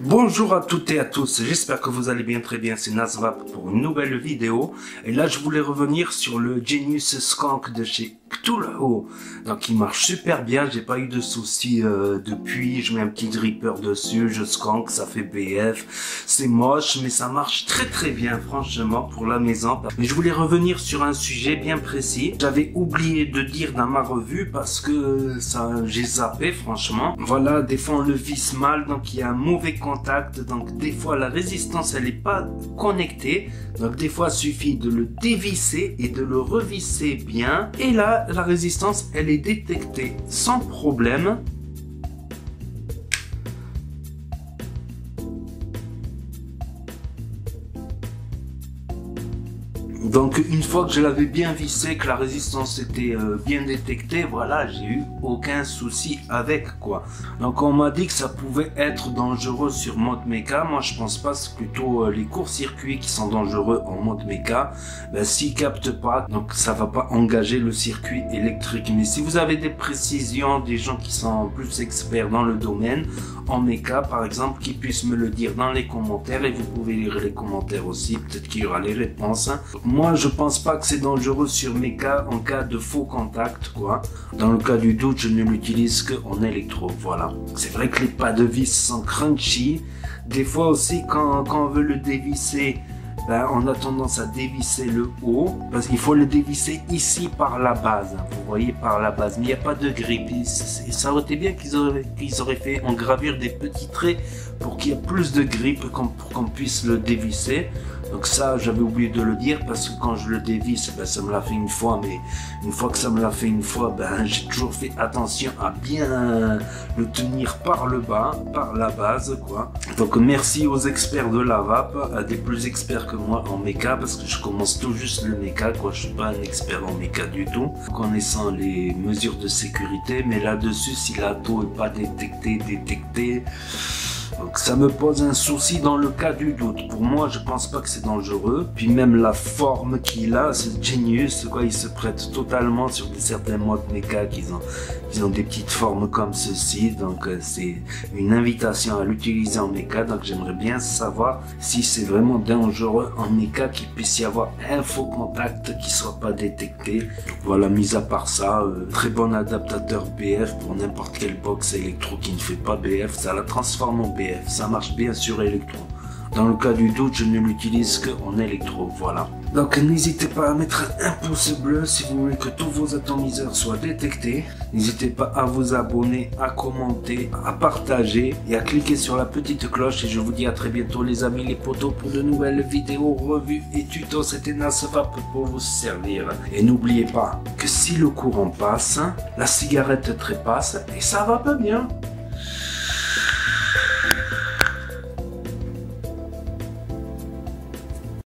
Bonjour à toutes et à tous, j'espère que vous allez bien, très bien, c'est Nasvap pour une nouvelle vidéo. Et là je voulais revenir sur le Genius Skunk de chez Cthulhu. Donc il marche super bien, j'ai pas eu de soucis depuis, je mets un petit dripper dessus, je skunk, ça fait BF. C'est moche mais ça marche très bien franchement pour la maison. Mais je voulais revenir sur un sujet bien précis. J'avais oublié de dire dans ma revue parce que ça j'ai zappé franchement. Voilà, des fois on le visse mal, donc il y a un mauvais contact, donc des fois la résistance elle est pas connectée, donc des fois il suffit de le dévisser et de le revisser bien, et là la résistance elle est détectée sans problème. Donc une fois que je l'avais bien vissé, que la résistance était bien détectée, voilà, j'ai eu aucun souci avec quoi. Donc on m'a dit que ça pouvait être dangereux sur mode méca. Moi je pense pas, c'est plutôt les courts-circuits qui sont dangereux en mode méca. Ben, s'ils captent pas, donc ça va pas engager le circuit électrique. Mais si vous avez des précisions, des gens qui sont plus experts dans le domaine, en méca par exemple, qui puissent me le dire dans les commentaires, et vous pouvez lire les commentaires aussi, peut-être qu'il y aura les réponses. Moi, je pense pas que c'est dangereux sur méca en cas de faux contact, quoi. Dans le cas du doute, je ne l'utilise qu'en électro, voilà. C'est vrai que les pas de vis sont crunchy. Des fois aussi, quand on veut le dévisser, ben, on a tendance à dévisser le haut, parce qu'il faut le dévisser ici par la base, hein, vous voyez, par la base, mais il n'y a pas de grippe. Ça aurait été bien qu'ils auraient fait en gravure des petits traits pour qu'il y ait plus de grippe, pour qu'on puisse le dévisser. Donc ça, j'avais oublié de le dire, parce que quand je le dévisse, ben, ça me l'a fait une fois, mais une fois que ça me l'a fait une fois, ben, j'ai toujours fait attention à bien le tenir par le bas, par la base, quoi. Donc merci aux experts de la vape, à des plus experts que moi en méca, parce que je commence tout juste le méca, quoi. Je suis pas un expert en méca du tout, connaissant les mesures de sécurité, mais là-dessus, si la taux est pas détectée, donc ça me pose un souci dans le cas du doute. Pour moi, je pense pas que c'est dangereux. Puis même la forme qu'il a, c'est Genius, quoi, il se prête totalement sur certains modes méca qu'ils ont des petites formes comme ceci. Donc c'est une invitation à l'utiliser en méca. Donc j'aimerais bien savoir si c'est vraiment dangereux en méca, qu'il puisse y avoir un faux contact qui soit pas détecté. Voilà, mis à part ça, très bon adaptateur BF pour n'importe quelle box électro qui ne fait pas BF, ça la transforme en BF. Ça marche bien sur électro. Dans le cas du doute, je ne l'utilise qu'en électro, voilà. Donc n'hésitez pas à mettre un pouce bleu si vous voulez que tous vos atomiseurs soient détectés. N'hésitez pas à vous abonner, à commenter, à partager et à cliquer sur la petite cloche. Et je vous dis à très bientôt les amis, les potos, pour de nouvelles vidéos, revues et tutos. C'était Nasvap pour vous servir. Et n'oubliez pas que si le courant passe, la cigarette trépasse et ça va pas bien.